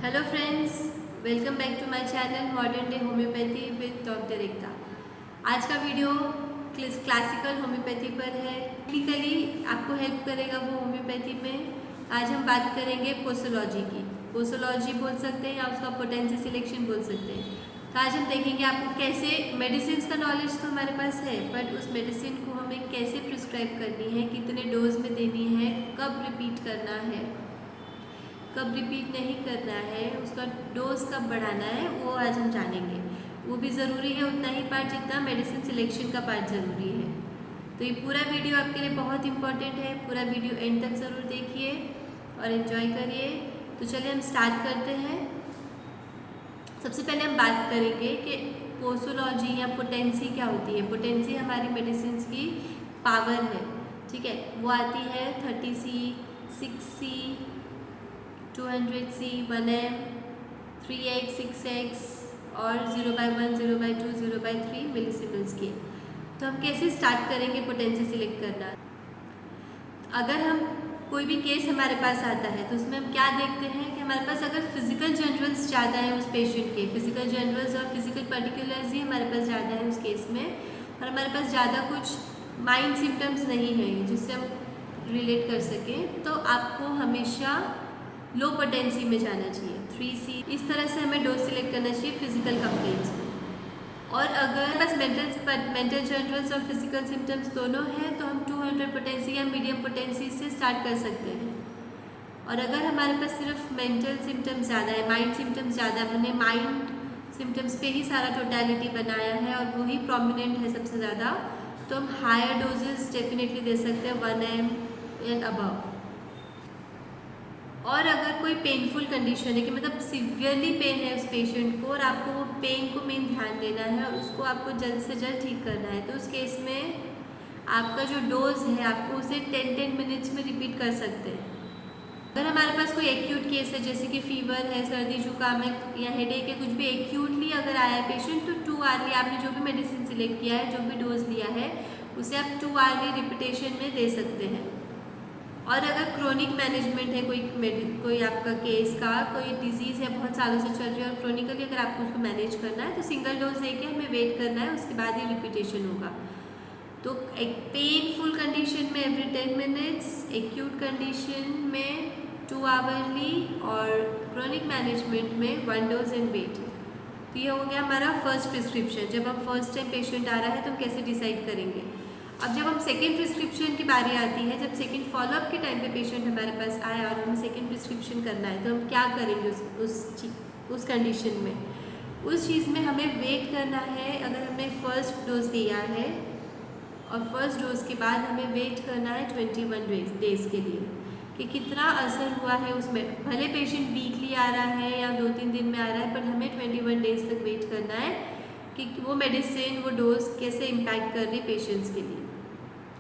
Hello friends, welcome back to my channel modern day homeopathy with doctor Ekta. आज का video classical homeopathy पर है। Technically आपको help करेगा वो होम्योपैथी में। आज हम बात करेंगे पोसोलॉजी की। पोसोलॉजी बोल सकते हैं या उसका पोटेंसी सिलेक्शन बोल सकते हैं। तो आज हम देखेंगे आपको कैसे मेडिसिन का नॉलेज तो हमारे पास है, बट उस मेडिसिन को हमें कैसे प्रिस्क्राइब करनी है, कितने डोज में देनी है, कब रिपीट करना है, कब रिपीट नहीं करना है, उसका डोज कब बढ़ाना है, वो आज हम जानेंगे। वो भी ज़रूरी है उतना ही पार्ट जितना मेडिसिन सिलेक्शन का पार्ट ज़रूरी है। तो ये पूरा वीडियो आपके लिए बहुत इंपॉर्टेंट है। पूरा वीडियो एंड तक ज़रूर देखिए और एंजॉय करिए। तो चलिए हम स्टार्ट करते हैं। सबसे पहले हम बात करेंगे कि पोसोलॉजी या पोटेंसी क्या होती है। पोटेंसी हमारी मेडिसिन की पावर है, ठीक है। वो आती है 30C, 6C, 200C, 1M, 3X, 6X और 0/1, 0/2, 0/3 मिलीसीमेंस की। तो हम कैसे स्टार्ट करेंगे पोटेंसी सिलेक्ट करना। अगर हम कोई भी केस हमारे पास आता है तो उसमें हम क्या देखते हैं कि हमारे पास अगर फिजिकल जनरल्स ज़्यादा है उस पेशेंट के, फिजिकल जनरल्स और फिजिकल पर्टिकुलर्स ही हमारे पास ज़्यादा है उस केस में, और हमारे पास ज़्यादा कुछ माइंड सिम्टम्स नहीं है जिससे हम रिलेट कर सकें, तो आपको हमेशा लो पोटेंसी में जाना चाहिए। 3C इस तरह से हमें डोज सिलेक्ट करना चाहिए फिजिकल कंप्लेंट्स में। और अगर बस मेंटल जनरल्स और फिजिकल सिम्टम्स दोनों हैं तो हम 200 पोटेंसी या मीडियम पोटेंसी से स्टार्ट कर सकते हैं। और अगर हमारे पास सिर्फ मेंटल सिम्टम्स ज़्यादा है, माइंड सिम्टम्स ज़्यादा, हमने माइंड सिम्टम्स पे ही सारा टोटलिटी बनाया है और वही प्रोमिनेंट है सबसे ज़्यादा, तो हम हायर डोजेस डेफिनेटली दे सकते हैं 1M एंड अबव। और अगर कोई पेनफुल कंडीशन है कि मतलब सीवियरली पेन है उस पेशेंट को और आपको वो पेन को मेन ध्यान देना है और उसको आपको जल्द से जल्द ठीक करना है, तो उस केस में आपका जो डोज है आपको उसे 10-10 मिनट्स में रिपीट कर सकते हैं। अगर हमारे पास कोई एक्यूट केस है जैसे कि फीवर है, सर्दी जुकाम है या हेडेक है, कुछ भी एक्यूटली अगर आया है पेशेंट, तो 2 आवर्ली आपने जो भी मेडिसिन सिलेक्ट किया है, जो भी डोज लिया है, उसे आप 2 आवर्ली रिपीटेशन में दे सकते हैं। और अगर क्रोनिक मैनेजमेंट है, कोई आपका केस का कोई डिजीज़ है बहुत सालों से चल रही है और क्रोनिकली अगर आपको उसको मैनेज करना है, तो सिंगल डोज देके हमें वेट करना है, उसके बाद ही रिपीटेशन होगा। तो एक पेनफुल कंडीशन में एवरी 10 मिनट्स, एक्यूट कंडीशन में 2 आवर्ली और क्रोनिक मैनेजमेंट में 1 डोज एंड वेट। तो ये हो गया हमारा फर्स्ट प्रिस्क्रिप्शन। जब हम फर्स्ट टाइम पेशेंट आ रहा है तो हम कैसे डिसाइड करेंगे। अब जब हम सेकेंड प्रिस्क्रिप्शन की बारी आती है, जब सेकेंड फॉलोअप के टाइम पे पेशेंट हमारे पास आया और हमें सेकेंड प्रिस्क्रिप्शन करना है, तो हम क्या करेंगे उस कंडीशन में। उस चीज़ में हमें वेट करना है। अगर हमने फर्स्ट डोज दिया है और फर्स्ट डोज के बाद हमें वेट करना है 21 डेज़ के लिए कि कितना असर हुआ है उसमें। भले पेशेंट वीकली आ रहा है या 2-3 दिन में आ रहा है, पर हमें 21 डेज़ तक वेट करना है कि वो मेडिसिन, वो डोज कैसे इम्पैक्ट कर रही है पेशेंट्स के लिए।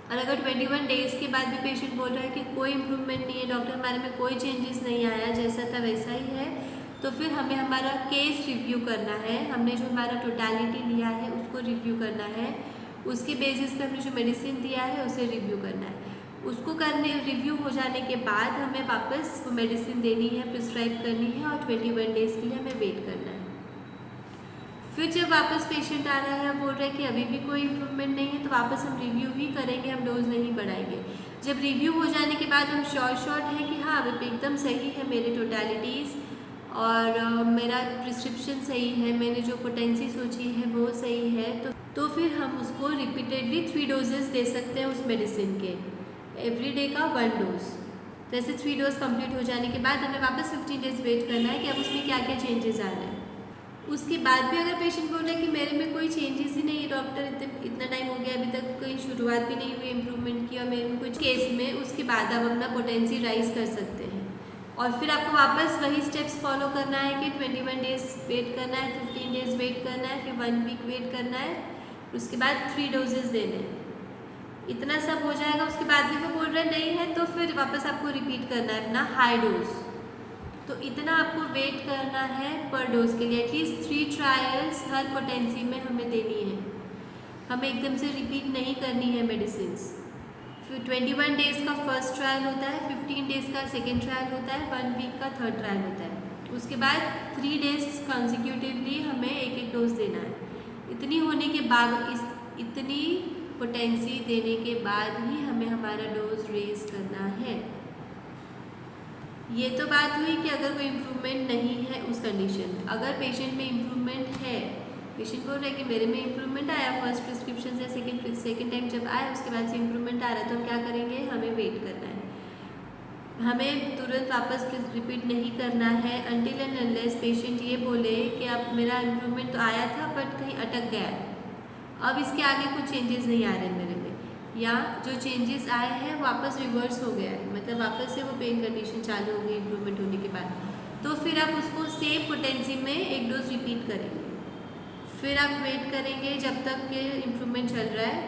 और अगर 21 डेज़ के बाद भी पेशेंट बोल रहा है कि कोई इम्प्रूवमेंट नहीं है, डॉक्टर हमारे में कोई चेंजेस नहीं आया, जैसा था वैसा ही है, तो फिर हमें हमारा केस रिव्यू करना है। हमने जो हमारा टोटलिटी लिया है उसको रिव्यू करना है। उसके बेसिस पे हमने जो मेडिसिन दिया है उसे रिव्यू करना है। उसको रिव्यू हो जाने के बाद हमें वापस वो मेडिसिन देनी है, प्रिस्क्राइब करनी है और 21 डेज़ के लिए हमें वेट करना है। फिर जब वापस पेशेंट आ रहा है, बोल रहा है कि अभी भी कोई इम्प्रूवमेंट नहीं है, तो वापस हम रिव्यू ही करेंगे, हम डोज नहीं बढ़ाएंगे। जब रिव्यू हो जाने के बाद हम शॉर्ट है कि हाँ अभी एकदम सही है मेरे टोटलिटीज़ और मेरा प्रिस्क्रिप्शन सही है, मैंने जो पोटेंसी सोची है वो सही है, तो फिर हम उसको रिपीटेडली 3 डोजेस दे सकते हैं उस मेडिसिन के, एवरी डे का 1 डोज। तो ऐसे 3 डोज कंप्लीट हो जाने के बाद हमें वापस 15 डेज वेट करना है कि अब उसमें क्या क्या चेंजेस आ रहे हैं। उसके बाद भी अगर पेशेंट बोल रहा है कि मेरे में कोई चेंजेस ही नहीं है डॉक्टर, इतना टाइम हो गया अभी तक कोई शुरुआत भी नहीं हुई इम्प्रूवमेंट की और मेरे में कुछ केस में, उसके बाद आप अपना पोटेंसी राइज कर सकते हैं। और फिर आपको वापस वही स्टेप्स फॉलो करना है कि 21 डेज वेट करना है, 15 डेज वेट करना है, फिर 1 वीक वेट करना है, उसके बाद 3 डोजेस देने हैं। इतना सब हो जाएगा, उसके बाद भी वो बोल रहे नहीं है, तो फिर वापस आपको रिपीट करना है अपना हाई डोज। तो इतना आपको वेट करना है पर डोज के लिए। एटलीस्ट 3 ट्रायल्स हर पोटेंसी में हमें देनी है, हमें एकदम से रिपीट नहीं करनी है मेडिसिन। फिर 21 डेज़ का फर्स्ट ट्रायल होता है, 15 डेज़ का सेकेंड ट्रायल होता है, 1 वीक का थर्ड ट्रायल होता है। उसके उसके बाद 3 डेज कॉन्जिक्यूटिवली हमें एक एक डोज देना है। इतनी होने के बाद, इतनी पोटेंसी देने के बाद ही हमें हमारा डोज रेज करना है। ये तो बात हुई कि अगर कोई इम्प्रूवमेंट नहीं है उस कंडीशन में। अगर पेशेंट में इम्प्रूवमेंट है, पेशेंट बोल रहा है कि मेरे में इम्प्रूवमेंट आया फर्स्ट प्रिस्क्रिप्शन से, सेकेंड टाइम जब आया उसके बाद से इम्प्रूवमेंट आ रहा है, तो हम क्या करेंगे, हमें वेट करना है। हमें तुरंत वापस रिपीट नहीं करना है अनटिल एंड अनलेस पेशेंट ये बोले कि अब मेरा इम्प्रूवमेंट तो आया था बट कहीं अटक गया है, अब इसके आगे कुछ चेंजेस नहीं आ रहे मेरे में, या जो चेंजेस आए हैं वापस रिवर्स हो गया है, मतलब वापस से वो पेन कंडीशन चालू हो गई इम्प्रूवमेंट होने के बाद, तो फिर आप उसको सेम पोटेंसी में एक डोज रिपीट करेंगे। फिर आप वेट करेंगे जब तक कि इम्प्रूवमेंट चल रहा है,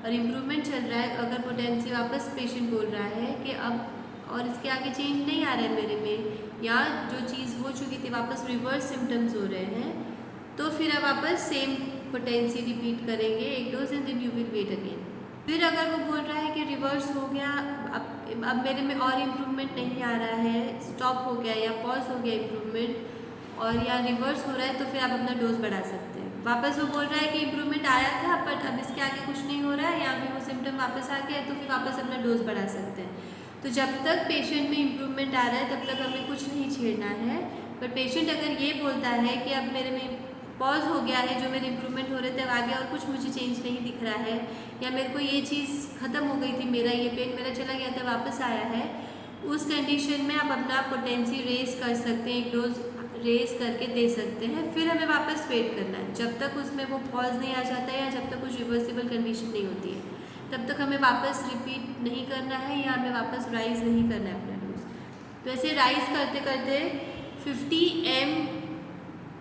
और इम्प्रूवमेंट चल रहा है, अगर पोटेंसी वापस पेशेंट बोल रहा है कि अब और इसके आगे चेंज नहीं आ रहा है मेरे में, या जो चीज़ हो चुकी थी वापस रिवर्स सिम्टम्स हो रहे हैं, तो फिर आप वापस सेम पोटेंसी रिपीट करेंगे एक dose and then you will wait again. फिर अगर वो बोल रहा है कि रिवर्स हो गया, अब मेरे में और इम्प्रूवमेंट नहीं आ रहा है, स्टॉप हो गया या पॉज हो गया इम्प्रूवमेंट, और या रिवर्स हो रहा है, तो फिर आप अपना डोज बढ़ा सकते हैं। वापस वो बोल रहा है कि इम्प्रूवमेंट आया था बट अब इसके आगे कुछ नहीं हो रहा है, या फिर वो सिम्टम वापस आ गया, तो फिर वापस अपना डोज बढ़ा सकते हैं। तो जब तक पेशेंट में इम्प्रूवमेंट आ रहा है तब तक हमें कुछ नहीं छेड़ना है। बट पेशेंट अगर ये बोलता है कि अब मेरे में पॉज हो गया है, जो मेरे इम्प्रूवमेंट हो रहे थे अब आगे और कुछ मुझे चेंज नहीं दिख रहा है, या मेरे को ये चीज़ ख़त्म हो गई थी, मेरा ये पेन मेरा चला गया था वापस आया है, उस कंडीशन में आप अपना पोटेंसी रेज कर सकते हैं, एक डोज रेज करके दे सकते हैं। फिर हमें वापस वेट करना है जब तक उसमें वो पॉज नहीं आ जाता है, या जब तक कुछ रिवर्सिबल कंडीशन नहीं होती है, तब तक हमें वापस रिपीट नहीं करना है, या हमें वापस राइज नहीं करना है अपना डोज। तो ऐसे राइज करते करते 50 m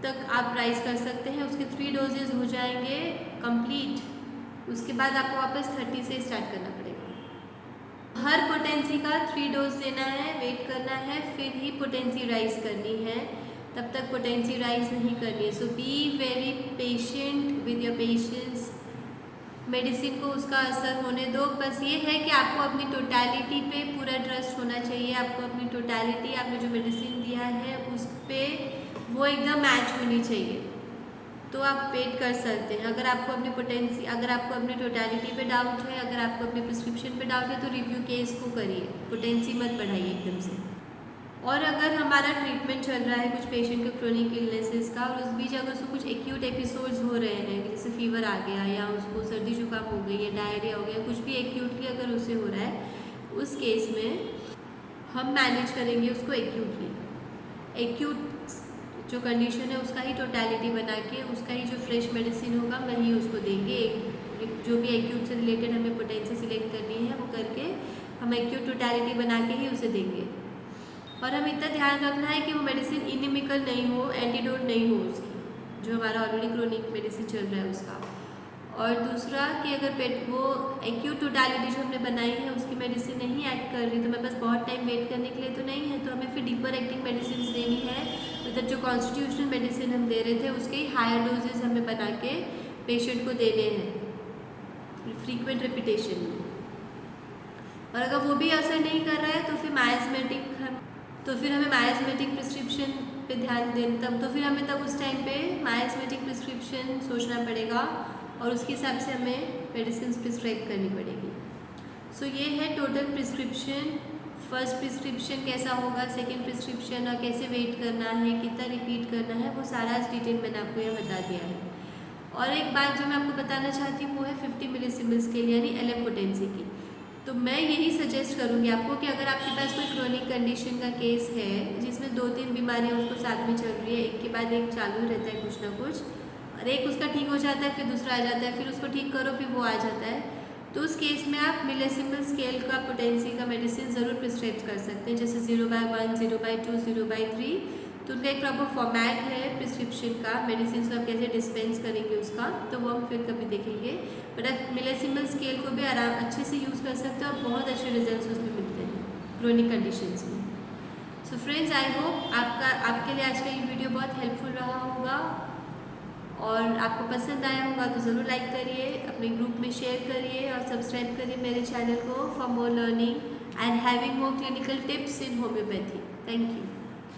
तक आप राइज कर सकते हैं, उसके 3 डोजेज हो जाएंगे कंप्लीट। उसके बाद आपको वापस 30 से स्टार्ट करना पड़ेगा। हर पोटेंसी का 3 डोज देना है, वेट करना है, फिर ही पोटेंसी राइज करनी है, तब तक पोटेंसी राइज नहीं करनी है। So be very patient with your patients. Medicine को उसका असर होने दो। बस ये है कि आपको अपनी टोटलिटी पे पूरा ट्रस्ट होना चाहिए, आपको अपनी टोटलिटी, आपने जो मेडिसिन दिया है उस पर वो एकदम मैच होनी चाहिए, तो आप वेट कर सकते हैं। अगर आपको अपनी पोटेंसी, अगर आपको अपनी टोटलिटी पे डाउट है, अगर आपको अपने प्रिस्क्रिप्शन पे डाउट है, तो रिव्यू केस को करिए, पोटेंसी मत बढ़ाइए एकदम से। और अगर हमारा ट्रीटमेंट चल रहा है कुछ पेशेंट के क्रोनिक इलनेसेस का, और उस बीच अगर उसको कुछ एक्यूट एपिसोड्स हो रहे हैं, जैसे फीवर आ गया, या उसको सर्दी जुकाम हो गई, या डायरिया हो गया, कुछ भी एक्यूटली अगर उससे हो रहा है, उस केस में हम मैनेज करेंगे उसको एक्यूटली। एक्यूट जो कंडीशन है उसका ही टोटलिटी बना के, उसका ही जो फ्रेश मेडिसिन होगा वही उसको देंगे। जो भी एक्यूट से रिलेटेड हमें पोटेंसी सिलेक्ट करनी है वो करके हम एक्यूट टोटलिटी बना के ही उसे देंगे। और हमें इतना ध्यान रखना है कि वो मेडिसिन इनिमिकल नहीं हो, एंटीडोट नहीं हो उसकी, जो हमारा ऑलरेडी क्रोनिक मेडिसिन चल रहा है उसका। और दूसरा कि अगर वो एक्यूट टोटलिटी जो हमने बनाई है उसकी मेडिसिन नहीं एक्ट कर रही, तो हमें बस बहुत टाइम वेट करने के लिए तो नहीं है, तो हमें फिर डीपर एक्टिंग मेडिसिन देनी है। मतलब जो कॉन्स्टिट्यूशनल मेडिसिन हम दे रहे थे उसके ही हायर डोजेज हमें बना के पेशेंट को देने हैं फ्रीक्वेंट रिपीटेशन में। और अगर वो भी असर नहीं कर रहा है तो फिर हमें मायास्मेटिक प्रिस्क्रिप्शन पे ध्यान दें, तो फिर हमें उस टाइम पे मायास्मेटिक प्रिस्क्रिप्शन सोचना पड़ेगा, और उसके हिसाब से हमें मेडिसिन प्रिस्क्राइब करनी पड़ेगी। सो ये है टोटल प्रिस्क्रिप्शन। फर्स्ट प्रिस्क्रिप्शन कैसा होगा, सेकेंड प्रिस्क्रिप्शन, और कैसे वेट करना है, कितना रिपीट करना है, वो सारा डिटेल मैंने आपको यहाँ बता दिया है। और एक बात जो मैं आपको बताना चाहती हूँ वो है 50 मिलीसिमल स्केल यानी LM पोटेंसी की। तो मैं यही सजेस्ट करूँगी आपको कि अगर आपके पास कोई क्रोनिक कंडीशन का केस है जिसमें 2-3 बीमारियाँ उसको साथ में चल रही है, एक के बाद एक चालू रहता है कुछ ना कुछ, और एक उसका ठीक हो जाता है फिर दूसरा आ जाता है, फिर उसको ठीक करो फिर वो आ जाता है, तो उस केस में आप मिलीसिमल स्केल का पोटेंसी का मेडिसिन ज़रूर प्रिस्क्राइब कर सकते हैं, जैसे 0/1, 0/2, 0/3। तो उनका एक प्रॉपर फॉर्मेट है प्रिस्क्रिप्शन का, मेडिसिन को आप कैसे डिस्पेंस करेंगे उसका, तो वो हम फिर कभी देखेंगे। बट आप मिलीसिमल स्केल को भी अच्छे से यूज़ कर सकते हो और बहुत अच्छे रिजल्ट्स उसमें मिलते हैं क्रोनिक कंडीशंस में। सो फ्रेंड्स, आई होप आपके लिए आज का ये वीडियो बहुत हेल्पफुल रहा होगा, और आपको पसंद आया होगा तो ज़रूर लाइक करिए, अपने ग्रुप में शेयर करिए, और सब्सक्राइब करिए मेरे चैनल को for more learning and having more clinical tips in homeopathy. Thank you.